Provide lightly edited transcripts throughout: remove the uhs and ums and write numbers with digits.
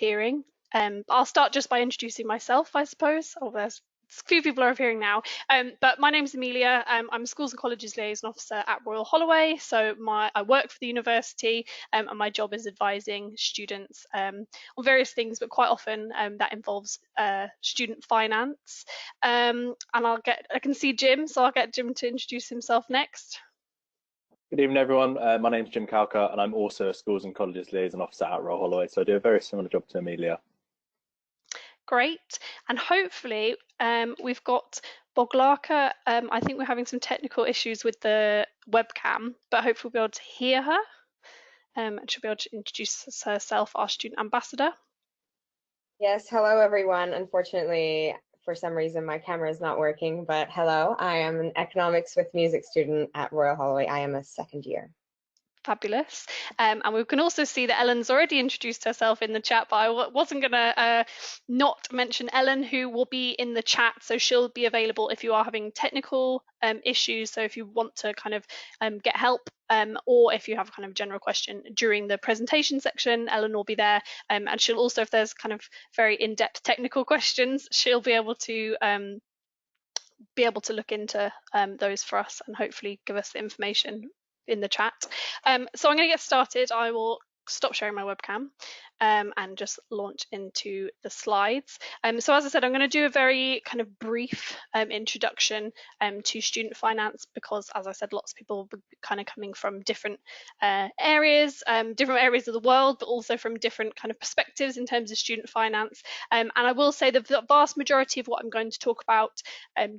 hearing. I'll start just by introducing myself, I suppose. Oh, there's a few people are hearing now. But my name's Amelia. I'm a Schools and Colleges Liaison Officer at Royal Holloway. So I work for the university, and my job is advising students on various things, but quite often that involves student finance. And I can see Jim, so I'll get Jim to introduce himself next. Good evening, everyone. My name's Jim Calker, and I'm also a Schools and Colleges Liaison Officer at Royal Holloway, so I do a very similar job to Amelia. Great, and hopefully we've got Boglarka. I think we're having some technical issues with the webcam, but hopefully we'll be able to hear her, and she'll be able to introduce herself, our student ambassador. Yes, hello everyone. Unfortunately, for some reason, my camera is not working, but hello, I am an economics with music student at Royal Holloway. I am a second year. Fabulous. And we can also see that Ellen's already introduced herself in the chat, but I wasn't going to not mention Ellen, who will be in the chat. So she'll be available if you are having technical issues. So if you want to kind of get help, or if you have a kind of general question during the presentation section, Ellen will be there. And she'll also, if there's kind of very in-depth technical questions, she'll be able to look into those for us and hopefully give us the information in the chat. So I'm going to get started. I will stop sharing my webcam and just launch into the slides. So as I said, I'm going to do a very kind of brief introduction to student finance, because as I said, lots of people will be kind of coming from different areas of the world, but also from different kind of perspectives in terms of student finance. And I will say the vast majority of what I'm going to talk about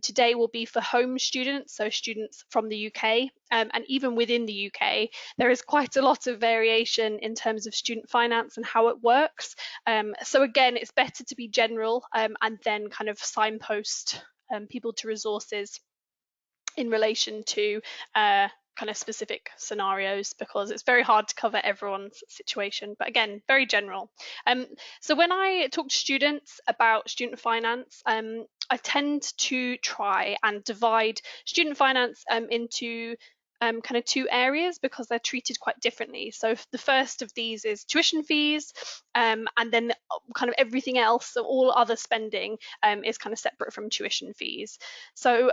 today will be for home students, so students from the UK. And even within the UK, there is quite a lot of variation in terms of student finance and how it works. So again, it's better to be general and then kind of signpost people to resources in relation to kind of specific scenarios, because it's very hard to cover everyone's situation, but again, very general. So when I talk to students about student finance, I tend to try and divide student finance into kind of two areas, because they're treated quite differently. So the first of these is tuition fees, and then kind of everything else, so all other spending is kind of separate from tuition fees. So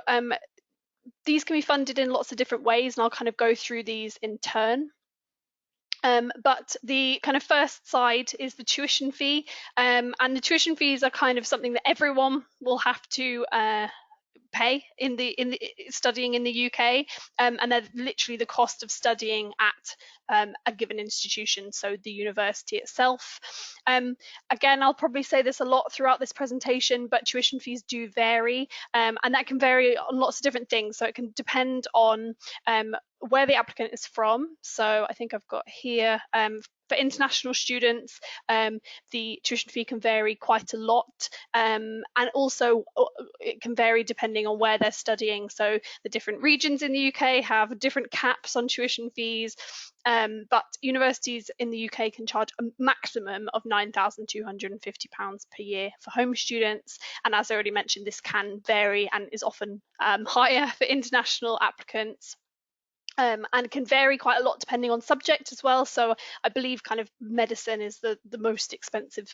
these can be funded in lots of different ways, and I'll kind of go through these in turn. But the kind of first side is the tuition fee, and the tuition fees are kind of something that everyone will have to pay in the studying in the UK, and they're literally the cost of studying at a given institution, so the university itself. Again, I'll probably say this a lot throughout this presentation, but tuition fees do vary, and that can vary on lots of different things. So it can depend on where the applicant is from. So I think I've got here for international students, the tuition fee can vary quite a lot, and also it can vary depending on where they're studying. So the different regions in the UK have different caps on tuition fees, but universities in the UK can charge a maximum of £9,250 per year for home students. And as I already mentioned, this can vary and is often higher for international applicants. And can vary quite a lot depending on subject as well. So I believe kind of medicine is the most expensive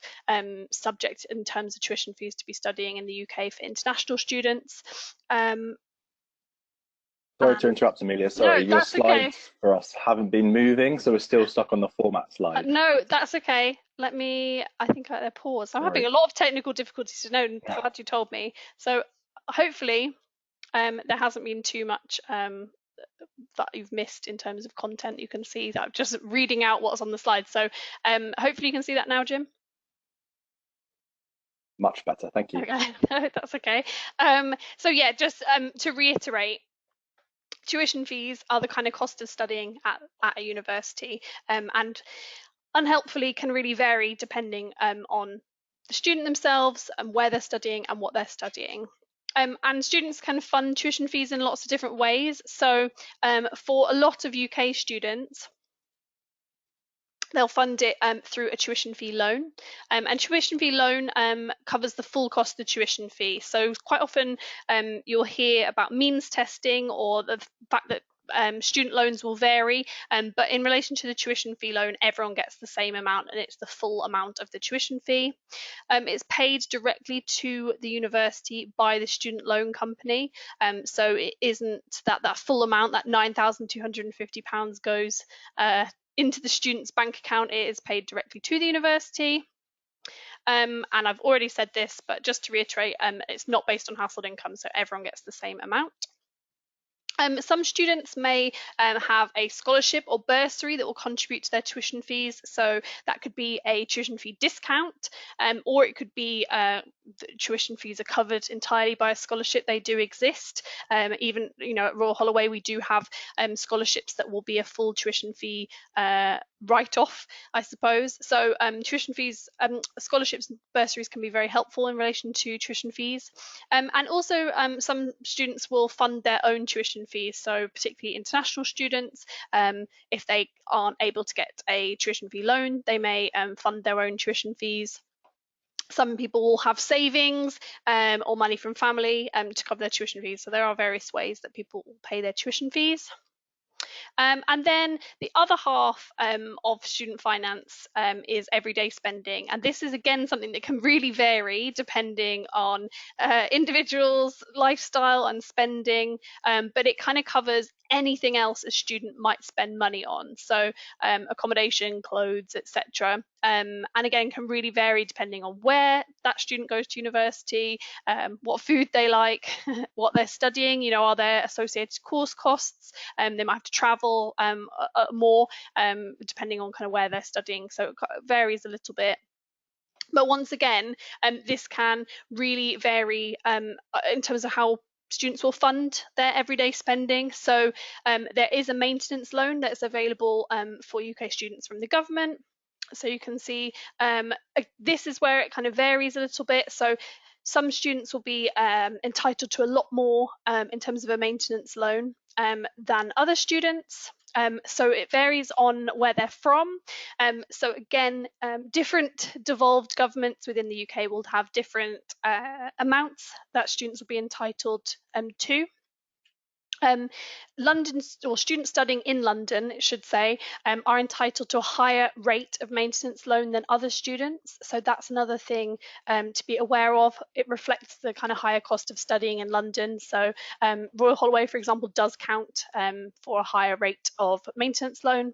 subject in terms of tuition fees to be studying in the UK for international students. Sorry to interrupt, Amelia. Sorry, no, your slides okay. for us haven't been moving, so we're still stuck on the format slide. No, that's okay. I think they're paused. I'm having a lot of technical difficulties to know, and glad you told me. So hopefully there hasn't been too much that you've missed in terms of content. You can see that I'm just reading out what's on the slide. So hopefully you can see that now, Jim. Much better, thank you. Okay. No, that's okay. So yeah, just to reiterate, tuition fees are the kind of cost of studying at a university, and unhelpfully can really vary depending on the student themselves and where they're studying and what they're studying. And students can fund tuition fees in lots of different ways. So for a lot of UK students, they'll fund it through a tuition fee loan, and tuition fee loan covers the full cost of the tuition fee. So quite often you'll hear about means testing, or the fact that student loans will vary, but in relation to the tuition fee loan, everyone gets the same amount, and it's the full amount of the tuition fee. It's paid directly to the university by the student loan company, so it isn't that full amount, that £9,250 goes into the student's bank account. It is paid directly to the university. And I've already said this, but just to reiterate, it's not based on household income, so everyone gets the same amount. Some students may have a scholarship or bursary that will contribute to their tuition fees. So that could be a tuition fee discount, or it could be the tuition fees are covered entirely by a scholarship. They do exist. Even, at Royal Holloway, we do have scholarships that will be a full tuition fee write-off, I suppose. So tuition fees, scholarships and bursaries can be very helpful in relation to tuition fees. And also some students will fund their own tuition fees, so particularly international students, if they aren't able to get a tuition fee loan, they may fund their own tuition fees. Some people will have savings or money from family to cover their tuition fees, so there are various ways that people will pay their tuition fees. And then the other half of student finance is everyday spending. And this is, again, something that can really vary depending on individuals' lifestyle and spending, but it kind of covers anything else a student might spend money on. So accommodation, clothes, etc. And again, can really vary depending on where that student goes to university, what food they like, what they're studying, are there associated course costs, they might have to travel more depending on kind of where they're studying, so it varies a little bit. But once again, this can really vary in terms of how students will fund their everyday spending. So there is a maintenance loan that's available for UK students from the government. So you can see this is where it kind of varies a little bit. So some students will be entitled to a lot more in terms of a maintenance loan than other students. So it varies on where they're from. So again, different devolved governments within the UK will have different amounts that students will be entitled to. London, or students studying in London, it should say, are entitled to a higher rate of maintenance loan than other students. So that's another thing to be aware of. It reflects the kind of higher cost of studying in London. So Royal Holloway, for example, does count for a higher rate of maintenance loan.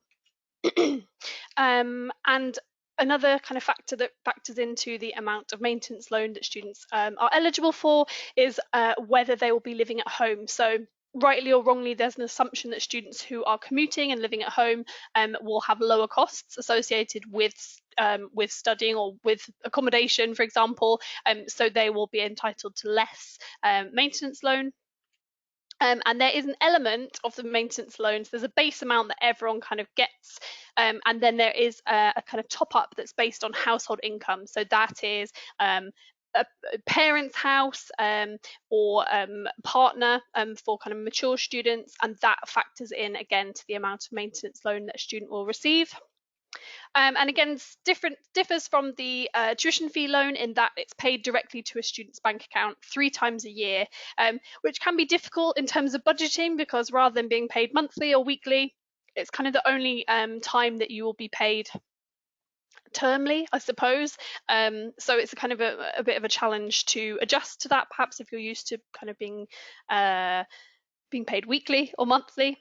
And another kind of factor that factors into the amount of maintenance loan that students are eligible for is whether they will be living at home. So rightly or wrongly, there's an assumption that students who are commuting and living at home will have lower costs associated with studying or with accommodation, for example. So they will be entitled to less maintenance loan. And there is an element of the maintenance loans. There's a base amount that everyone kind of gets, and then there is a kind of top up that's based on household income. So that is a parent's house or partner for kind of mature students, and that factors in again to the amount of maintenance loan that a student will receive. And again, differs from the tuition fee loan in that it's paid directly to a student's bank account 3 times a year, which can be difficult in terms of budgeting, because rather than being paid monthly or weekly, it's kind of the only time that you will be paid termly, I suppose. So it's a kind of a bit of a challenge to adjust to that, perhaps if you're used to kind of being paid weekly or monthly.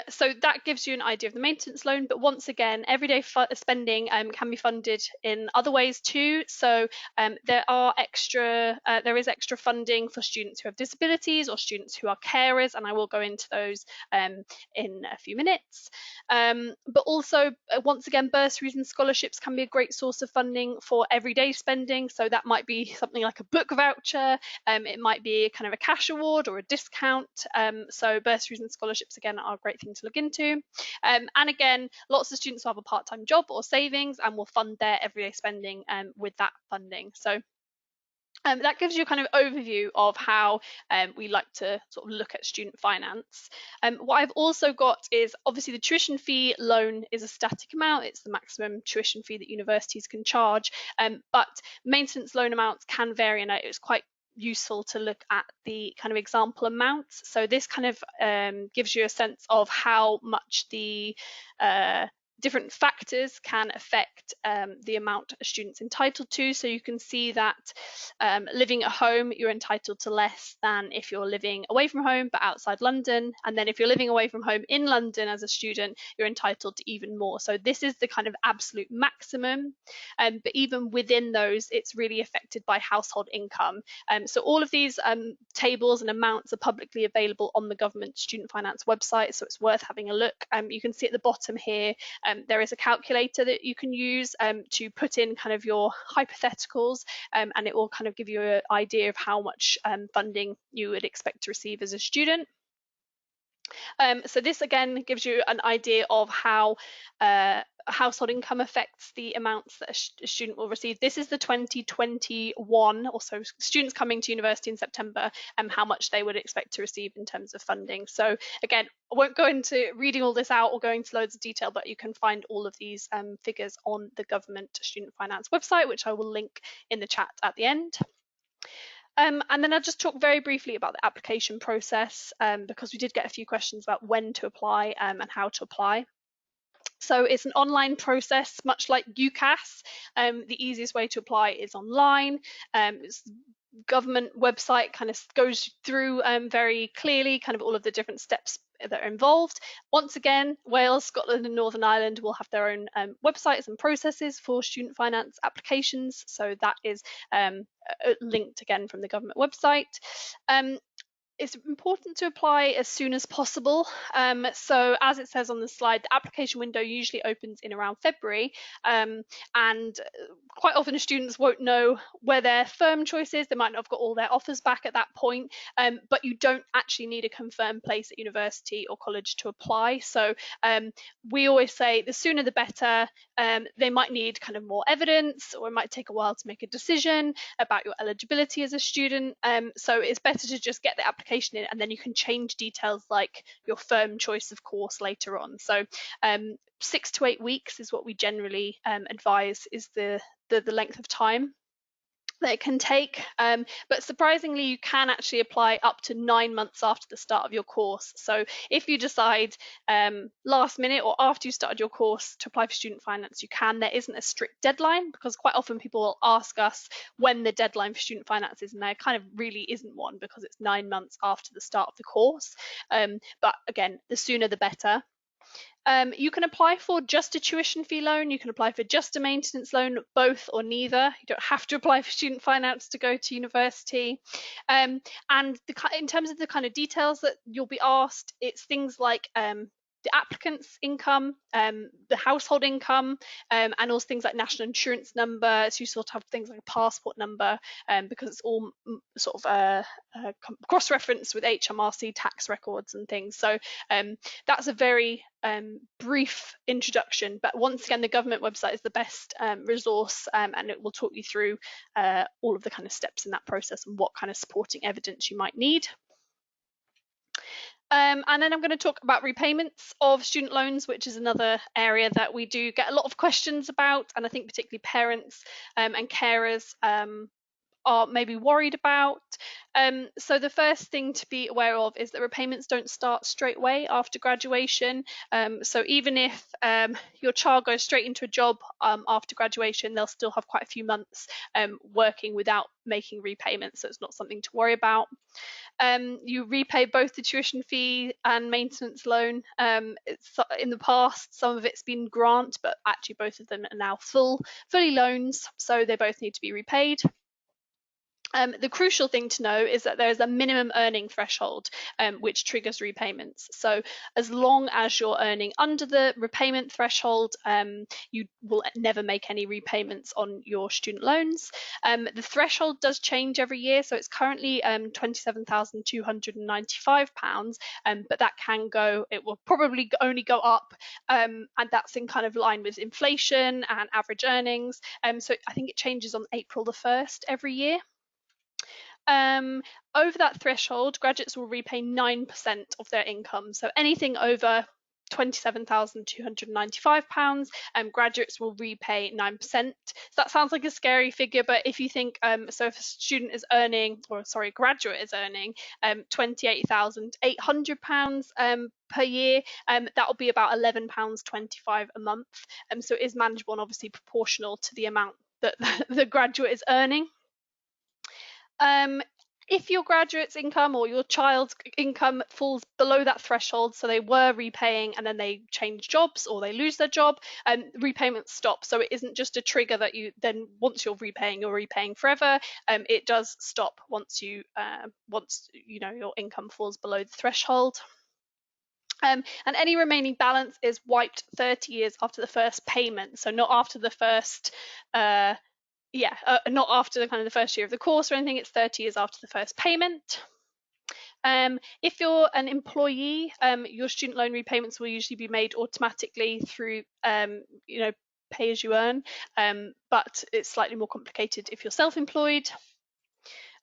So that gives you an idea of the maintenance loan, but once again, everyday spending can be funded in other ways too. So there is extra funding for students who have disabilities or students who are carers, and I will go into those in a few minutes. But also, once again, bursaries and scholarships can be a great source of funding for everyday spending. So that might be something like a book voucher, it might be kind of a cash award or a discount. So bursaries and scholarships, again, are a great thing to look into. And again, lots of students will have a part-time job or savings and will fund their everyday spending with that funding. So that gives you a kind of overview of how we like to sort of look at student finance. What I've also got is, obviously, the tuition fee loan is a static amount. It's the maximum tuition fee that universities can charge, but maintenance loan amounts can vary, and it's quite useful to look at the kind of example amounts. So this kind of gives you a sense of how much the different factors can affect the amount a student's entitled to. So you can see that living at home, you're entitled to less than if you're living away from home but outside London. And then if you're living away from home in London as a student, you're entitled to even more. So this is the kind of absolute maximum. But even within those, it's really affected by household income. So all of these tables and amounts are publicly available on the government student finance website, so it's worth having a look. You can see at the bottom here, there is a calculator that you can use to put in kind of your hypotheticals, and it will kind of give you an idea of how much funding you would expect to receive as a student. So this again gives you an idea of how household income affects the amounts that a student will receive. This is the 2021, or so students coming to university in September, and how much they would expect to receive in terms of funding. So again, I won't go into reading all this out or going into loads of detail, but you can find all of these figures on the government student finance website, which I will link in the chat at the end. And then I'll just talk very briefly about the application process, because we did get a few questions about when to apply and how to apply. So it's an online process, much like UCAS. The easiest way to apply is online. Government website kind of goes through very clearly kind of all of the different steps that are involved. Once again, Wales, Scotland and Northern Ireland will have their own websites and processes for student finance applications. So that is linked again from the government website. It's important to apply as soon as possible. So as it says on the slide, the application window usually opens in around February, and quite often students won't know where their firm choice is. They might not have got all their offers back at that point, but you don't actually need a confirmed place at university or college to apply. So we always say the sooner the better. They might need kind of more evidence, or it might take a while to make a decision about your eligibility as a student. So it's better to just get the application in, and then you can change details like your firm choice of course later on. So 6 to 8 weeks is what we generally advise is the length of time that it can take, but surprisingly you can actually apply up to 9 months after the start of your course. So if you decide last minute or after you started your course to apply for student finance, you can. There isn't a strict deadline, because quite often people will ask us when the deadline for student finance is, and there kind of really isn't one, because it's 9 months after the start of the course. But again, the sooner the better. You can apply for just a tuition fee loan, you can apply for just a maintenance loan, both or neither. You don't have to apply for student finance to go to university. And in terms of the kind of details that you'll be asked, it's things like the applicant's income, the household income, and also things like national insurance number. So you sort of have things like a passport number, because it's all sort of cross-referenced with HMRC tax records and things. So that's a very brief introduction, but once again, the government website is the best resource, and it will talk you through all of the kind of steps in that process and what kind of supporting evidence you might need. And then I'm going to talk about repayments of student loans, which is another area that we do get a lot of questions about, and I think particularly parents and carers are maybe worried about. So the first thing to be aware of is that repayments don't start straight away after graduation. So even if your child goes straight into a job after graduation, they'll still have quite a few months working without making repayments, so it's not something to worry about. You repay both the tuition fee and maintenance loan. In the past, some of it's been grant, but actually both of them are now fully loans, so they both need to be repaid. The crucial thing to know is that there is a minimum earning threshold which triggers repayments. So as long as you're earning under the repayment threshold, you will never make any repayments on your student loans. The threshold does change every year, so it's currently £27,295, but that can go, it will probably only go up, and that's in kind of line with inflation and average earnings. So I think it changes on April the 1st every year. Over that threshold, graduates will repay 9% of their income. So anything over £27,295. Graduates will repay 9%. So that sounds like a scary figure, but if you think, so if a student is earning, or sorry, graduate is earning £28,800 per year, that will be about £11.25 a month. So it is manageable and obviously proportional to the amount that the graduate is earning. If your graduate's income or your child's income falls below that threshold, so they were repaying and then they change jobs or they lose their job, repayments stop. So it isn't just a trigger that you then, once you're repaying forever. It does stop once you know your income falls below the threshold. And any remaining balance is wiped 30 years after the first payment. So not after the first not after the kind of the first year of the course or anything. It's 30 years after the first payment. If you're an employee, your student loan repayments will usually be made automatically through pay as you earn, but it's slightly more complicated if you're self-employed.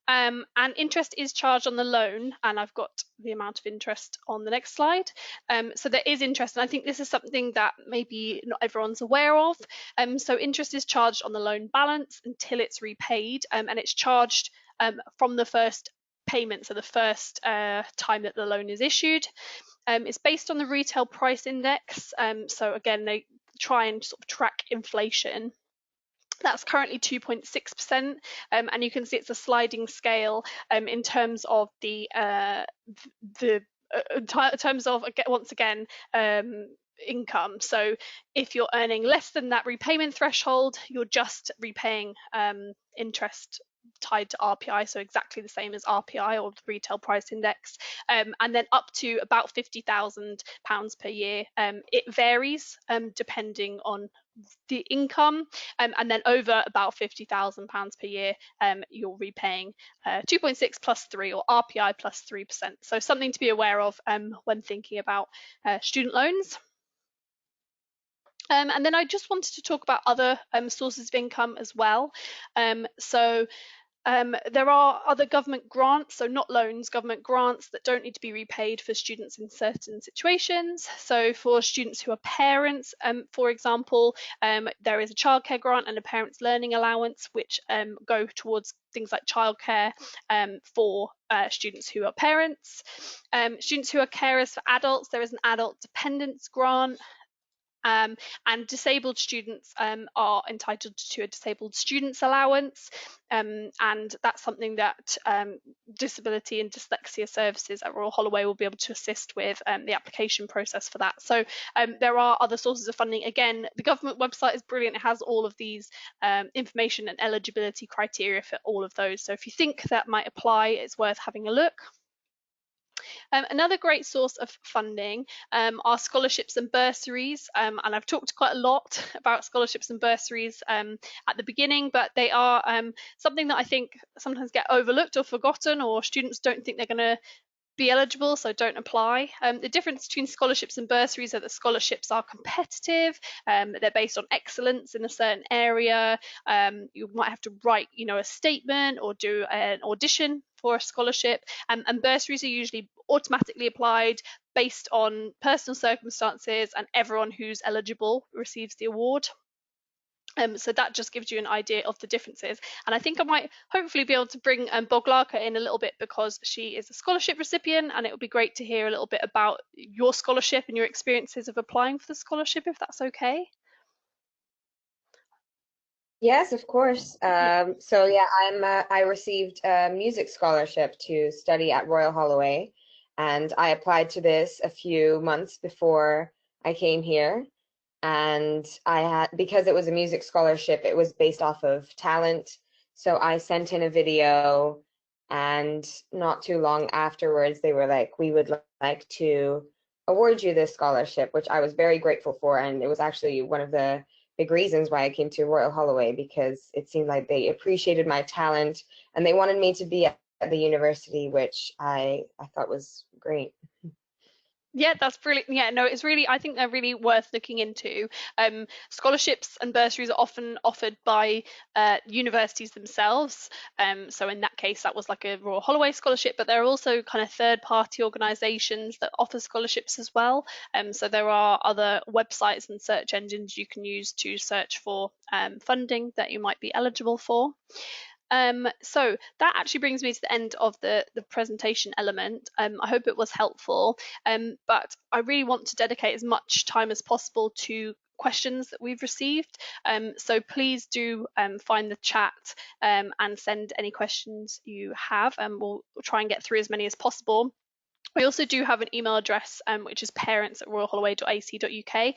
And interest is charged on the loan, and I've got the amount of interest on the next slide. So there is interest, and I think this is something that maybe not everyone's aware of. So interest is charged on the loan balance until it's repaid, and it's charged from the first payment, so the first time that the loan is issued. It's based on the retail price index. So again, they try and sort of track inflation. That's currently 2.6%, and you can see it's a sliding scale in terms of in terms of, once again, income. So if you're earning less than that repayment threshold, you're just repaying interest tied to RPI, so exactly the same as RPI or the retail price index, and then up to about £50,000 per year. It varies depending on the income, and then over about £50,000 per year, you're repaying 2.6 plus 3, or RPI plus 3%. So something to be aware of when thinking about student loans. And then I just wanted to talk about other sources of income as well. There are other government grants, so not loans, government grants that don't need to be repaid for students in certain situations. So for students who are parents, for example, there is a childcare grant and a parent's learning allowance, which go towards things like childcare for students who are parents. Students who are carers for adults, there is an adult dependence grant. And disabled students are entitled to a disabled students allowance, and that's something that disability and dyslexia services at Royal Holloway will be able to assist with the application process for that. So there are other sources of funding. Again, the government website is brilliant. It has all of these information and eligibility criteria for all of those. So if you think that might apply, it's worth having a look. Another great source of funding are scholarships and bursaries, and I've talked quite a lot about scholarships and bursaries at the beginning, but they are something that I think sometimes get overlooked or forgotten, or students don't think they're going to be eligible, so don't apply. The difference between scholarships and bursaries are that scholarships are competitive, they're based on excellence in a certain area. You might have to write, a statement or do an audition for a scholarship, and bursaries are usually automatically applied based on personal circumstances, and everyone who's eligible receives the award. So that just gives you an idea of the differences. And I think I might hopefully be able to bring Boglarka in a little bit, because she is a scholarship recipient, and it would be great to hear a little bit about your scholarship and your experiences of applying for the scholarship, if that's okay. Yes, of course. So yeah, I received a music scholarship to study at Royal Holloway, and I applied to this a few months before I came here. And because it was a music scholarship, it was based off of talent. So I sent in a video, and not too long afterwards, they were like, we would like to award you this scholarship, which I was very grateful for. And it was actually one of the big reasons why I came to Royal Holloway, because it seemed like they appreciated my talent and they wanted me to be at the university, which I thought was great. Yeah, that's brilliant. Yeah, no, it's really, I think they're really worth looking into. Scholarships and bursaries are often offered by universities themselves. So in that case, that was like a Royal Holloway scholarship, but there are also kind of third-party organisations that offer scholarships as well. So there are other websites and search engines you can use to search for funding that you might be eligible for. So that actually brings me to the end of the presentation element. I hope it was helpful, but I really want to dedicate as much time as possible to questions that we've received. So please do find the chat and send any questions you have, and we'll try and get through as many as possible. We also do have an email address, which is parents@royalholloway.ac.uk,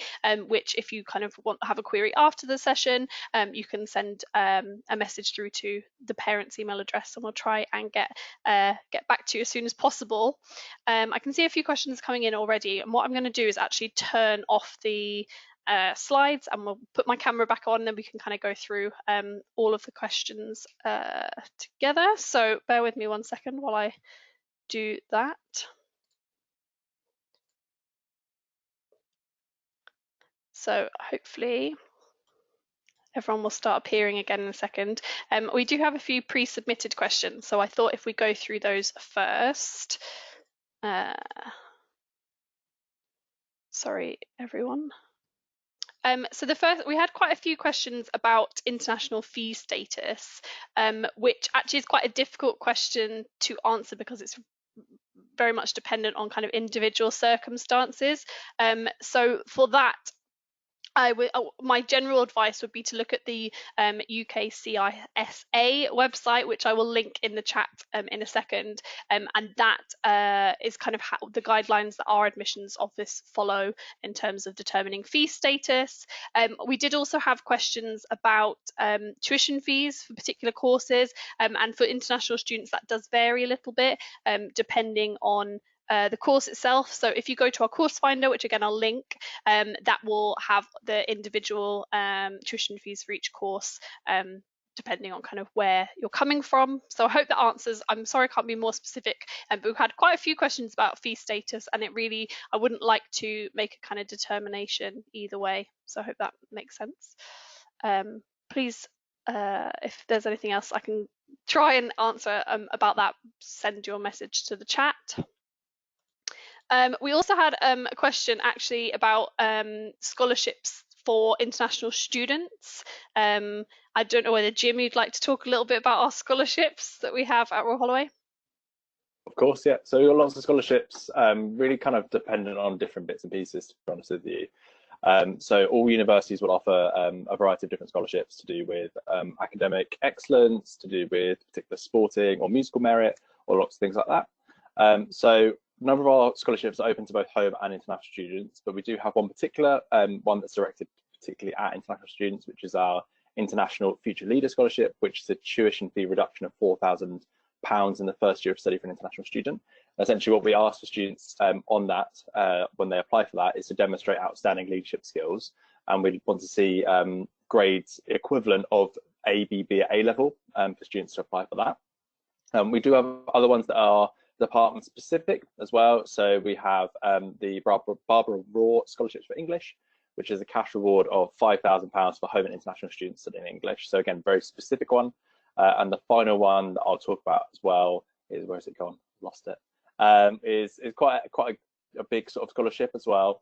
which if you kind of want to have a query after the session, you can send a message through to the parents' email address, and we'll try and get back to you as soon as possible. I can see a few questions coming in already, and what I'm going to do is actually turn off the slides, and we'll put my camera back on, and then we can kind of go through all of the questions together. So bear with me 1 second while I do that. So hopefully everyone will start appearing again in a second. We do have a few pre-submitted questions, so I thought if we go through those first. Sorry, everyone. So the first, we had quite a few questions about international fee status, which actually is quite a difficult question to answer because it's very much dependent on kind of individual circumstances. So for that, my general advice would be to look at the UKCISA website, which I will link in the chat in a second, and that is kind of how the guidelines that our admissions office follow in terms of determining fee status. We did also have questions about tuition fees for particular courses, and for international students that does vary a little bit depending on the course itself. So if you go to our course finder, which again I'll link, that will have the individual tuition fees for each course, depending on kind of where you're coming from. So I hope that answers. I'm sorry I can't be more specific, but we've had quite a few questions about fee status, and it really, I wouldn't like to make a kind of determination either way. So I hope that makes sense. Please, if there's anything else I can try and answer about that, send your message to the chat. We also had a question actually about scholarships for international students. I don't know whether Jim, you'd like to talk a little bit about our scholarships that we have at Royal Holloway? Of course, yeah. So we've got lots of scholarships, really kind of dependent on different bits and pieces, to be honest with you. So all universities will offer a variety of different scholarships to do with academic excellence, to do with particular sporting or musical merit, or lots of things like that. So a number of our scholarships are open to both home and international students, but we do have one particular one that's directed particularly at international students, which is our International Future Leader Scholarship, which is a tuition fee reduction of £4,000 in the first year of study for an international student. Essentially, what we ask for students on that, when they apply for that, is to demonstrate outstanding leadership skills, and we want to see grades equivalent of A, B, B at A level for students to apply for that. We do have other ones that are department specific as well. So we have the Barbara Raw Scholarships for English, which is a cash reward of £5,000 for home and international students studying English. So again, very specific one. And the final one that I'll talk about as well is, where's it gone? Lost it. Is quite a big sort of scholarship as well,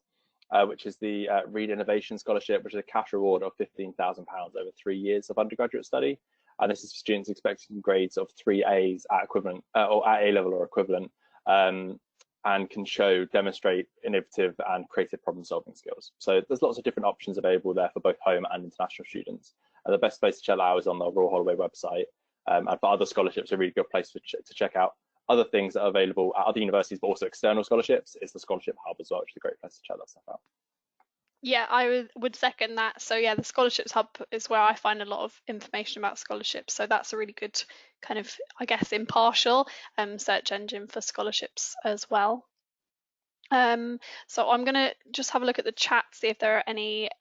which is the Reed Innovation Scholarship, which is a cash reward of £15,000 over 3 years of undergraduate study. And this is for students expecting grades of 3 A's at equivalent or at A level or equivalent, and can demonstrate innovative and creative problem solving skills. So there's lots of different options available there for both home and international students. And the best place to check that out is on the Royal Holloway website. And for other scholarships, a really good place to check out other things that are available at other universities, but also external scholarships, is the Scholarship Hub as well, which is a great place to check that stuff out. Yeah, I would second that. So yeah, the Scholarships Hub is where I find a lot of information about scholarships. So that's a really good kind of, I guess, impartial search engine for scholarships as well. So I'm going to just have a look at the chat, see if there are any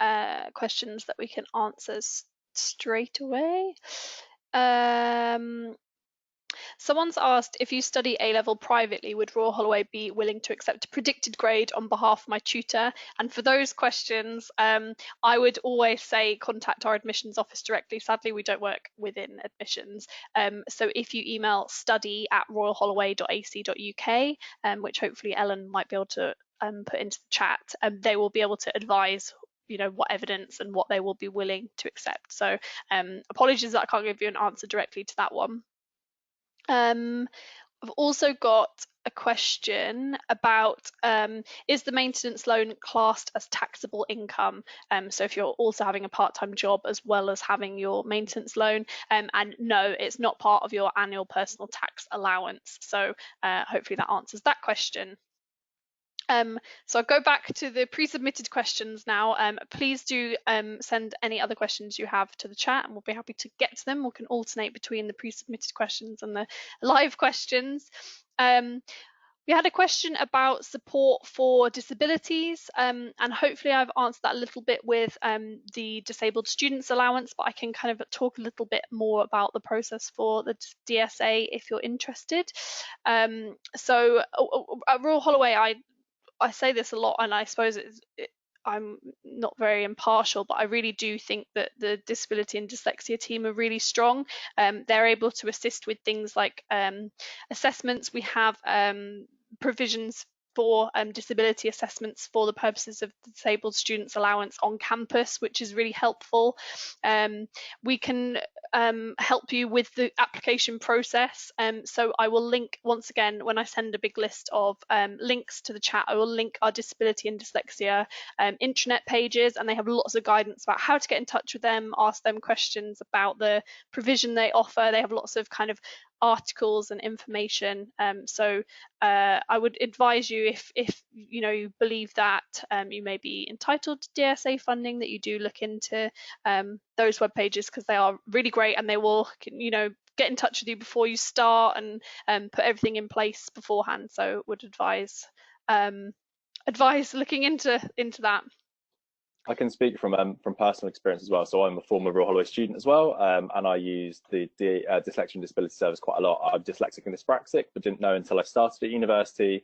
questions that we can answer straight away. Someone's asked, if you study A-level privately, would Royal Holloway be willing to accept a predicted grade on behalf of my tutor? And for those questions, I would always say contact our admissions office directly. Sadly, we don't work within admissions. So if you email study@royalholloway.ac.uk, which hopefully Ellen might be able to put into the chat, they will be able to advise what evidence and what they will be willing to accept. So apologies that I can't give you an answer directly to that one. I've also got a question about is the maintenance loan classed as taxable income? So if you're also having a part-time job as well as having your maintenance loan, and no, it's not part of your annual personal tax allowance. So hopefully that answers that question. So I'll go back to the pre-submitted questions now. Please do send any other questions you have to the chat and we'll be happy to get to them. We can alternate between the pre-submitted questions and the live questions. We had a question about support for disabilities, and hopefully I've answered that a little bit with the disabled students allowance, but I can kind of talk a little bit more about the process for the DSA if you're interested. So at Royal Holloway, I say this a lot, and I suppose I'm not very impartial, but I really do think that the disability and dyslexia team are really strong. They're able to assist with things like assessments. We have provisions for disability assessments for the purposes of the disabled students allowance on campus, which is really helpful. We can help you with the application process. So I will link, once again, when I send a big list of links to the chat, I will link our disability and dyslexia intranet pages, and they have lots of guidance about how to get in touch with them, ask them questions about the provision they offer. They have lots of kind of articles and information. So I would advise you, if you believe that you may be entitled to DSA funding, that you do look into those web pages, because they are really great and they will get in touch with you before you start and put everything in place beforehand. So would advise looking into that. I can speak from personal experience as well. So I'm a former Royal Holloway student as well, and I use the Dyslexia and Disability Service quite a lot. I'm dyslexic and dyspraxic, but didn't know until I started at university.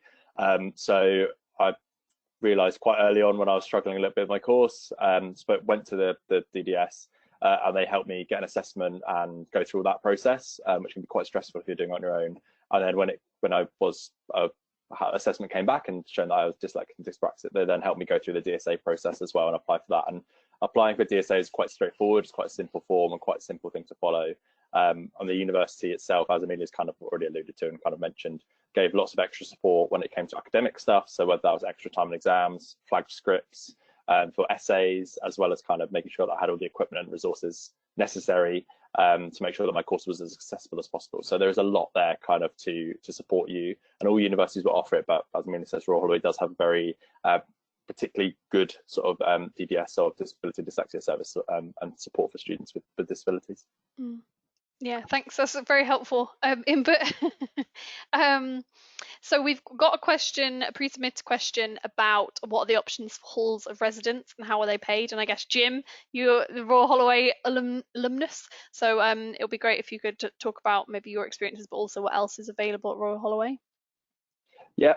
So I realised quite early on when I was struggling a little bit with my course, but went to the DDS, and they helped me get an assessment and go through all that process, which can be quite stressful if you're doing it on your own. And then when I was assessment came back and shown that I was dyslexic and dyspraxic, they then helped me go through the DSA process as well and apply for that. And applying for DSA is quite straightforward. It's quite a simple form and quite a simple thing to follow. On the university itself, as Amelia's kind of already alluded to and kind of mentioned, gave lots of extra support when it came to academic stuff. So whether that was extra time in exams, flagged scripts for essays, as well as kind of making sure that I had all the equipment and resources necessary to make sure that my course was as accessible as possible. So there's a lot there kind of to support you, and all universities will offer it, but as Amelia says, Royal Holloway does have a very particularly good sort of DDS or disability dyslexia service and support for students with disabilities. Yeah, thanks. That's a very helpful input. So we've got a pre-submitted question about what are the options for halls of residence and how are they paid. And I guess, Jim, you're the Royal Holloway alumnus, so it'll be great if you could talk about maybe your experiences, but also what else is available at Royal Holloway. Yeah,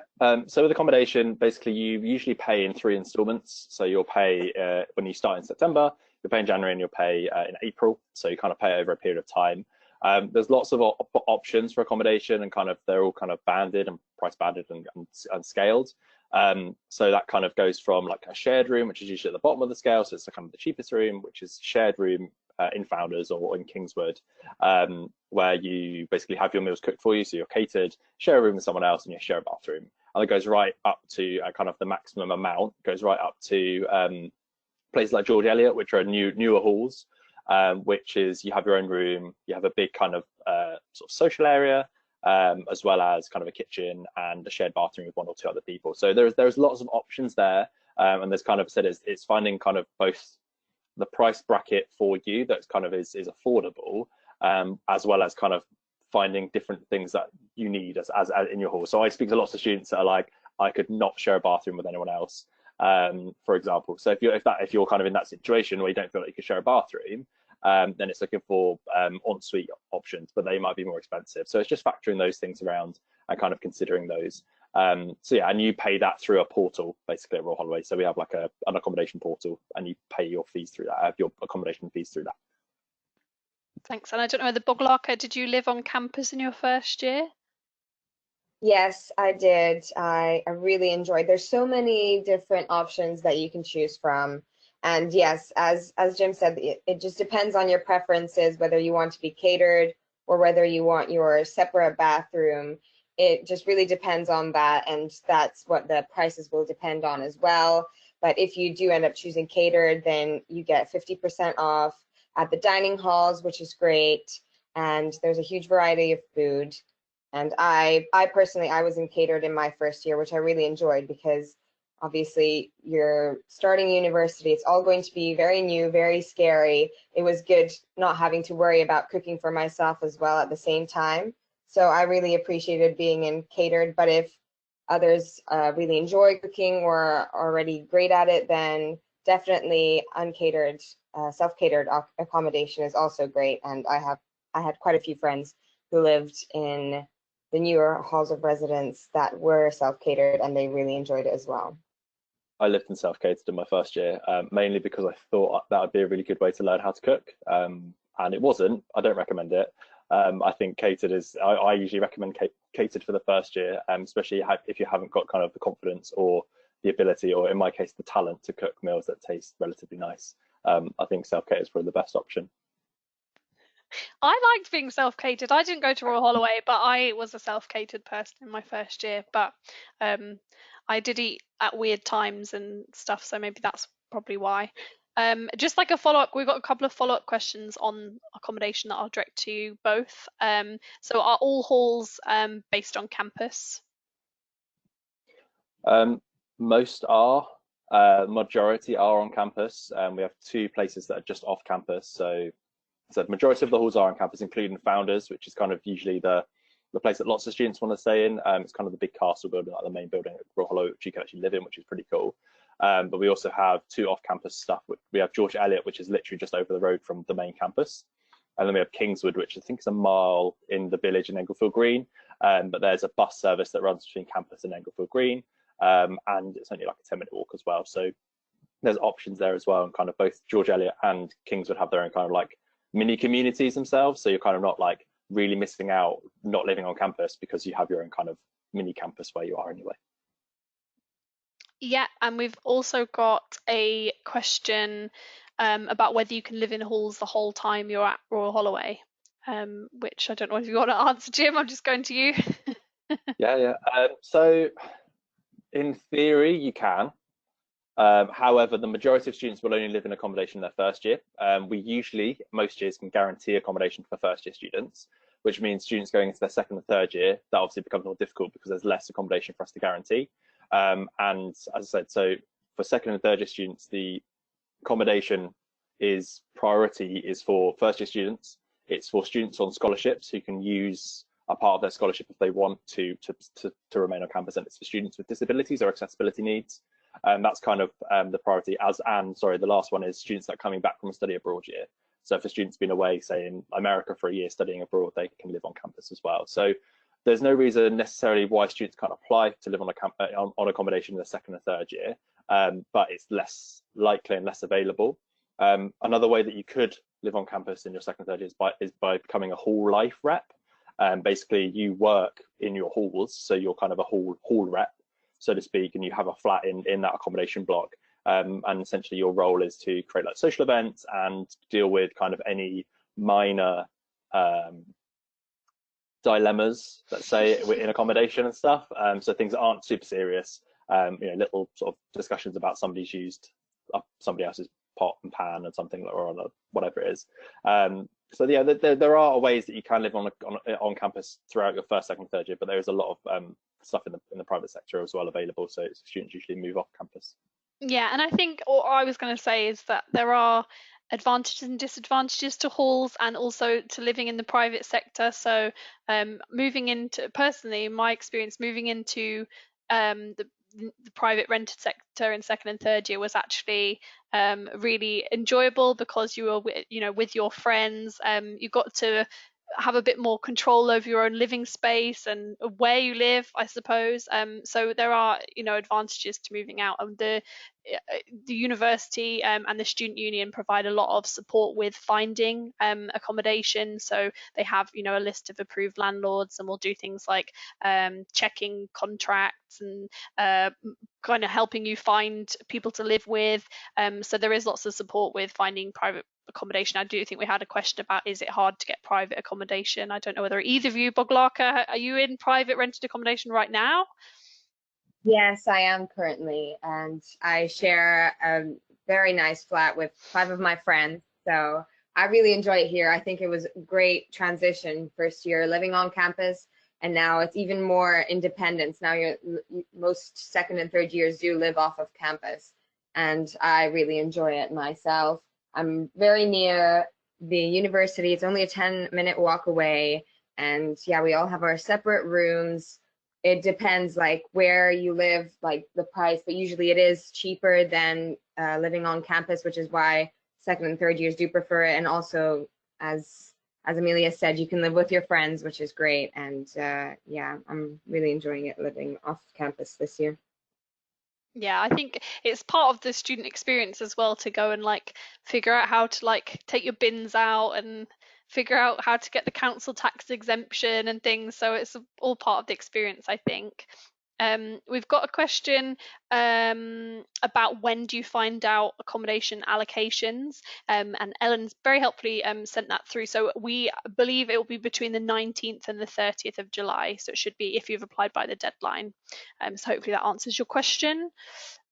so with accommodation, basically you usually pay in 3 installments. So you'll pay when you start in September, you'll pay in January, and you'll pay in April. So you kind of pay over a period of time. There's lots of options for accommodation, and kind of they're all kind of banded and price banded and scaled. So that kind of goes from like a shared room, which is usually at the bottom of the scale. So it's kind of the cheapest room, which is shared room in Founders or in Kingswood, where you basically have your meals cooked for you. So you're catered, share a room with someone else, and you share a bathroom. And it goes right up to kind of the maximum amount, goes right up to places like George Eliot, which are newer halls, which is you have your own room, you have a big kind of sort of social area, as well as kind of a kitchen and a shared bathroom with 1 or 2 other people. So there's lots of options there, and there's kind of said it's finding kind of both the price bracket for you that's kind of is affordable, as well as kind of finding different things that you need as in your hall. So I speak to lots of students that are like, I could not share a bathroom with anyone else, for example. So if you're kind of in that situation where you don't feel like you can share a bathroom, then it's looking for ensuite options, but they might be more expensive. So it's just factoring those things around and kind of considering those. So yeah, and you pay that through a portal basically at Royal Holloway. So we have like an accommodation portal, and you pay your fees through that, your accommodation fees through that. Thanks. And I don't know, the Boglarka, did you live on campus in your first year? Yes, I did. I really enjoyed. There's so many different options that you can choose from. And yes, as Jim said, it just depends on your preferences, whether you want to be catered or whether you want your separate bathroom. It just really depends on that, and that's what the prices will depend on as well. But if you do end up choosing catered, then you get 50% off at the dining halls, which is great. And there's a huge variety of food. And I personally, I was in catered in my first year, which I really enjoyed because obviously you're starting university. It's all going to be very new, very scary. It was good not having to worry about cooking for myself as well at the same time. So I really appreciated being in catered. But if others really enjoy cooking or are already great at it, then definitely uncatered, self-catered accommodation is also great. And I had quite a few friends who lived in the newer halls of residence that were self-catered, and they really enjoyed it as well. I lived in self-catered in my first year, mainly because I thought that would be a really good way to learn how to cook, and it wasn't. I don't recommend it. I think catered is, I usually recommend catered for the first year, especially if you haven't got kind of the confidence or the ability, or in my case, the talent to cook meals that taste relatively nice. I think self-catered is probably the best option. I liked being self-catered. I didn't go to Royal Holloway, but I was a self-catered person in my first year. But I did eat at weird times and stuff, so maybe that's probably why. Just like a follow-up, we've got a couple of follow-up questions on accommodation that I'll direct to you both. So are all halls based on campus? Most are. Majority are on campus. We have 2 places that are just off campus. So the majority of the halls are on campus, including Founders, which is kind of usually the place that lots of students want to stay in. It's kind of the big castle building, like the main building at Royal Holloway, which you can actually live in, which is pretty cool. But we also have 2 off-campus stuff. We have George Eliot, which is literally just over the road from the main campus. And then we have Kingswood, which I think is a mile in the village in Englefield Green. But there's a bus service that runs between campus and Englefield Green. And it's only like a 10-minute walk as well. So there's options there as well. And kind of both George Eliot and Kingswood have their own kind of like mini communities themselves. So you're kind of not like really missing out not living on campus, because you have your own kind of mini campus where you are anyway. Yeah, and we've also got a question about whether you can live in halls the whole time you're at Royal Holloway, which I don't know if you want to answer, Jim. I'm just going to you. Yeah. So in theory, you can. However, the majority of students will only live in accommodation their first year. We usually, most years, can guarantee accommodation for first year students, which means students going into their second and third year, that obviously becomes more difficult because there's less accommodation for us to guarantee. And as I said, so for second and third year students, the accommodation priority is for first year students. It's for students on scholarships who can use a part of their scholarship if they want to remain on campus, and it's for students with disabilities or accessibility needs. That's kind of the priority. The last one is students that are coming back from a study abroad year. So for students being away, say in America for a year studying abroad, they can live on campus as well. So there's no reason necessarily why students can't apply to live on accommodation in the second and third year, but it's less likely and less available. Another way that you could live on campus in your second and third year is by becoming a hall life rep. Basically, you work in your halls, so you're kind of a hall rep, so to speak, and you have a flat in that accommodation block. And essentially your role is to create like social events and deal with kind of any minor dilemmas, let's say, in accommodation and stuff. So things that aren't super serious, little sort of discussions about somebody's used up somebody else's pot and pan or something, or whatever it is. So yeah, there are ways that you can live on campus throughout your first, second, third year, but there is a lot of stuff in the private sector as well available. So students usually move off campus. Yeah, and I think what I was going to say is that there are advantages and disadvantages to halls and also to living in the private sector. So personally, in my experience, moving into the private rented sector in second and third year was actually really enjoyable because you were with your friends. You got to have a bit more control over your own living space and where you live, I suppose. So there are advantages to moving out, and the university and the student union provide a lot of support with finding accommodation. So they have a list of approved landlords, and will do things like checking contracts and kind of helping you find people to live with. So there is lots of support with finding private accommodation. I do think we had a question about, is it hard to get private accommodation? I don't know whether either of you, Boglarka, are you in private rented accommodation right now? Yes, I am currently, and I share a very nice flat with 5 of my friends. So I really enjoy it here. I think it was a great transition, first year living on campus, and now it's even more independence. Now most second and third years do live off of campus, and I really enjoy it myself. I'm very near the university. It's only a 10-minute walk away, and yeah, we all have our separate rooms. It depends like where you live, like the price, but usually it is cheaper than living on campus, which is why second and third years do prefer it. And also, as Amelia said, you can live with your friends, which is great. And yeah, I'm really enjoying it living off campus this year. Yeah, I think it's part of the student experience as well to go and like figure out how to like take your bins out and figure out how to get the council tax exemption and things. So it's all part of the experience, I think. We've got a question about when do you find out accommodation allocations, and Ellen's very helpfully sent that through. So we believe it will be between the 19th and the 30th of July. So it should be if you've applied by the deadline. So hopefully that answers your question.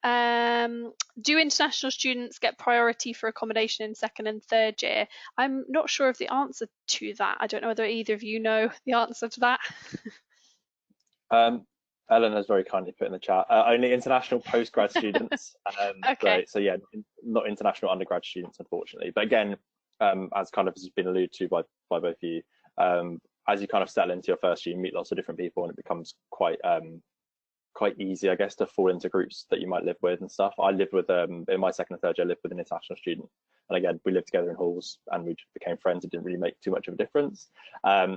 Do international students get priority for accommodation in second and third year? I'm not sure of the answer to that. I don't know whether either of you know the answer to that. Ellen has very kindly put in the chat, only international postgrad students. Okay. So yeah, not international undergrad students, unfortunately. But again, as kind of has been alluded to by both of you, as you kind of settle into your first year, you meet lots of different people, and it becomes quite easy, I guess, to fall into groups that you might live with and stuff. I lived with in my second and third year, I lived with an international student, and again, we lived together in halls, and we just became friends. It didn't really make too much of a difference.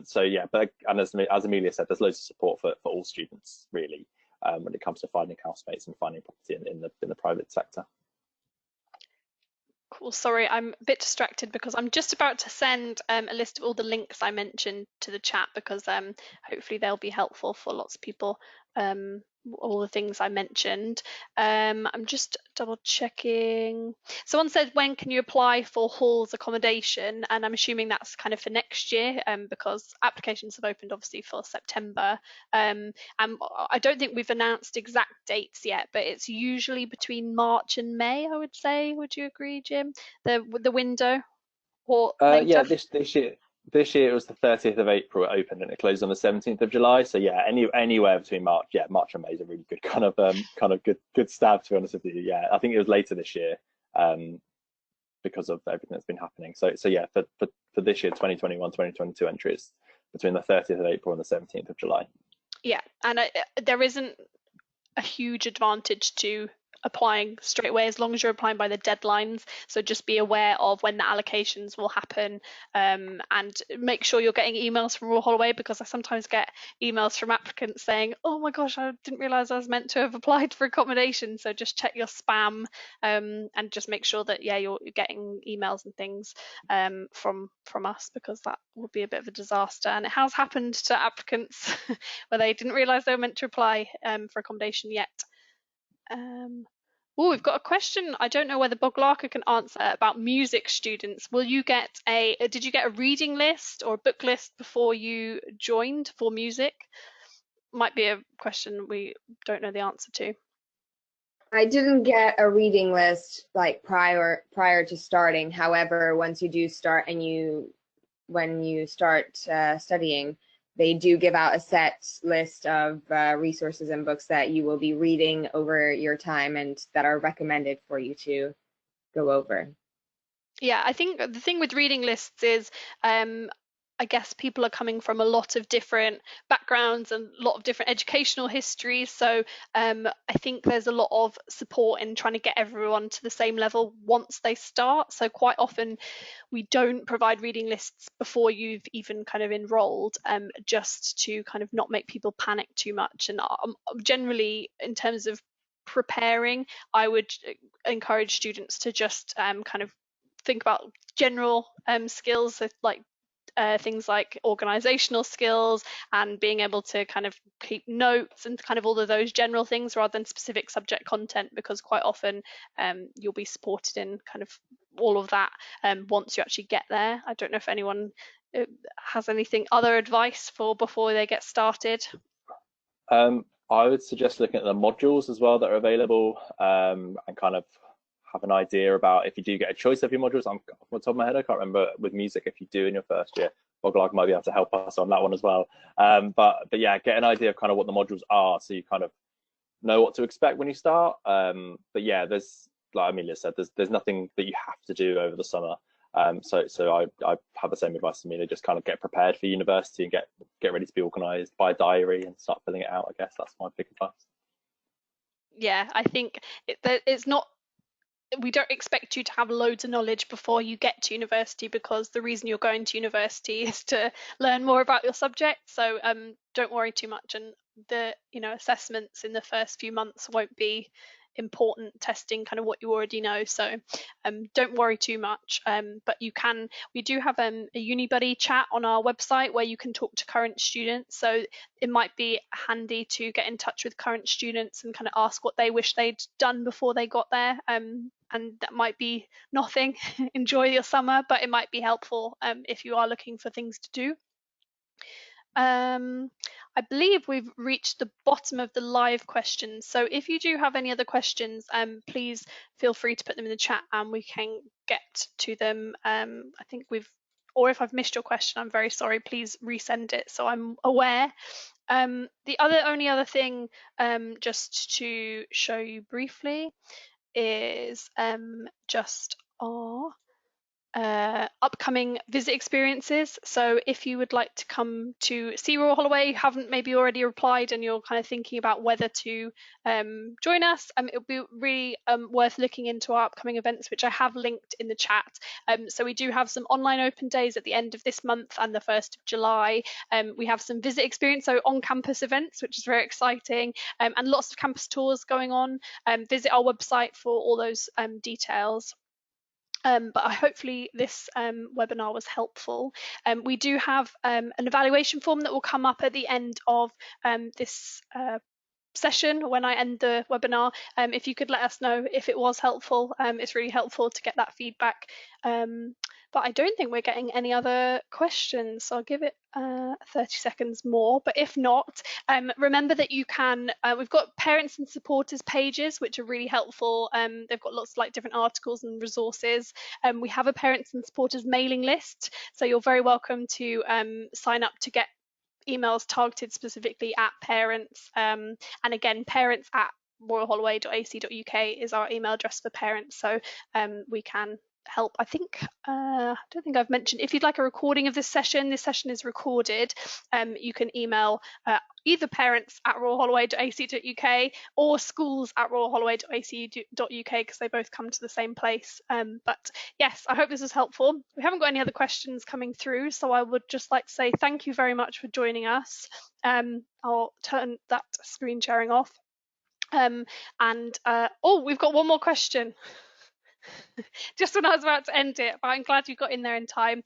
So yeah, but and as Amelia said, there's loads of support for all students really when it comes to finding housemates and finding property in the private sector. Cool. Sorry, I'm a bit distracted because I'm just about to send a list of all the links I mentioned to the chat, because hopefully they'll be helpful for lots of people. All the things I mentioned. I'm just double checking. Someone said, when can you apply for halls accommodation? And I'm assuming that's kind of for next year, because applications have opened obviously for September. And I don't think we've announced exact dates yet, but it's usually between March and May, I would say. Would you agree, Jim? The window, or later? Yeah, this year it was the 30th of April it opened, and it closed on the 17th of July. So yeah, anywhere between March and May is a really good kind of good stab, to be honest with you. Yeah, I think it was later this year because of everything that's been happening. So yeah, for this year, 2021-2022 entries between the 30th of April and the 17th of July. Yeah, and there isn't a huge advantage to applying straight away as long as you're applying by the deadlines. So just be aware of when the allocations will happen, and make sure you're getting emails from Royal Holloway, because I sometimes get emails from applicants saying, oh my gosh, I didn't realize I was meant to have applied for accommodation. So just check your spam, and just make sure that you're getting emails and things from us, because that would be a bit of a disaster. And it has happened to applicants where they didn't realize they were meant to apply for accommodation yet. Oh, we've got a question. I don't know whether Boglarka can answer, about music students. Did you get a reading list or a book list before you joined for music? Might be a question we don't know the answer to. I didn't get a reading list like prior to starting. However, once you do start and when you start studying, they do give out a set list of resources and books that you will be reading over your time and that are recommended for you to go over. Yeah, I think the thing with reading lists is I guess people are coming from a lot of different backgrounds and a lot of different educational histories. So I think there's a lot of support in trying to get everyone to the same level once they start. So quite often we don't provide reading lists before you've even kind of enrolled, just to kind of not make people panic too much. And generally, in terms of preparing, I would encourage students to just kind of think about general skills, so like things like organizational skills and being able to kind of keep notes and kind of all of those general things rather than specific subject content, because quite often you'll be supported in kind of all of that once you actually get there. I don't know if anyone has anything other advice for before they get started. I would suggest looking at the modules as well that are available, and kind of have an idea about if you do get a choice of your modules. I'm off the top of my head, I can't remember with music if you do in your first year. Boglag might be able to help us on that one as well. But yeah, get an idea of kind of what the modules are, so you kind of know what to expect when you start. But yeah, there's, like Amelia said, there's nothing that you have to do over the summer. So I have the same advice to Amelia: just kind of get prepared for university and get ready to be organised, buy a diary and start filling it out. I guess that's my big advice. Yeah, I think it's not, we don't expect you to have loads of knowledge before you get to university, because the reason you're going to university is to learn more about your subject. So don't worry too much, and the assessments in the first few months won't be important, testing kind of what you already know. So don't worry too much, but we do have a uni buddy chat on our website where you can talk to current students. So it might be handy to get in touch with current students and kind of ask what they wish they'd done before they got there, and that might be nothing. Enjoy your summer, but it might be helpful if you are looking for things to do. I believe we've reached the bottom of the live questions. So if you do have any other questions, please feel free to put them in the chat and we can get to them. I think or if I've missed your question, I'm very sorry. Please resend it so I'm aware. The only other thing, just to show you briefly, is just our upcoming visit experiences. So if you would like to come to see Royal Holloway, you haven't maybe already replied and you're kind of thinking about whether to join us, it would be really worth looking into our upcoming events, which I have linked in the chat. So we do have some online open days at the end of this month and the 1st of July. We have some visit experience, so on-campus events, which is very exciting, and lots of campus tours going on. Visit our website for all those details. But hopefully this webinar was helpful. We do have an evaluation form that will come up at the end of this session when I end the webinar. If you could let us know if it was helpful, it's really helpful to get that feedback. But I don't think we're getting any other questions, so I'll give it 30 seconds more. But if not, remember that you can, we've got parents and supporters pages, which are really helpful. They've got lots of like different articles and resources. We have a parents and supporters mailing list, so you're very welcome to sign up to get emails targeted specifically at parents. And again, parents at royalholloway.ac.uk is our email address for parents, so we can help. I don't think I've mentioned, if you'd like a recording of this session is recorded. You can email either parents at royalholloway.ac.uk or schools at royalholloway.ac.uk, because they both come to the same place. But yes, I hope this was helpful. We haven't got any other questions coming through, so I would just like to say thank you very much for joining us. I'll turn that screen sharing off. We've got one more question. Just when I was about to end it, but I'm glad you got in there in time.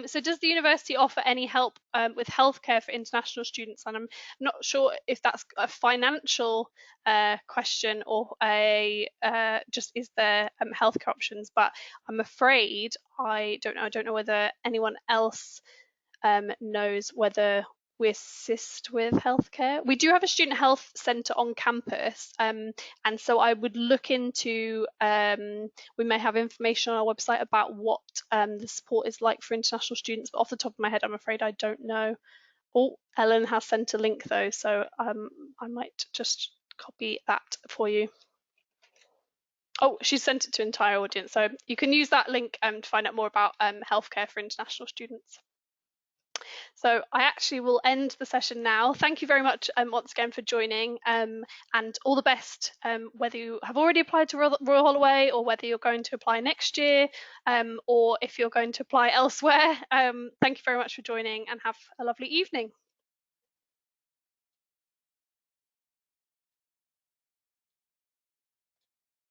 So does the university offer any help with healthcare for international students? And I'm not sure if that's a financial question or just is there healthcare options, but I'm afraid I don't know whether anyone else knows whether we assist with healthcare. We do have a student health centre on campus, and so I would look into, we may have information on our website about what the support is like for international students, but off the top of my head, I'm afraid I don't know. Oh, Ellen has sent a link though, so I might just copy that for you. Oh, she's sent it to entire audience, so you can use that link to find out more about healthcare for international students. So I actually will end the session now. Thank you very much once again for joining, and all the best, whether you have already applied to Royal Holloway or whether you're going to apply next year, or if you're going to apply elsewhere. Thank you very much for joining and have a lovely evening.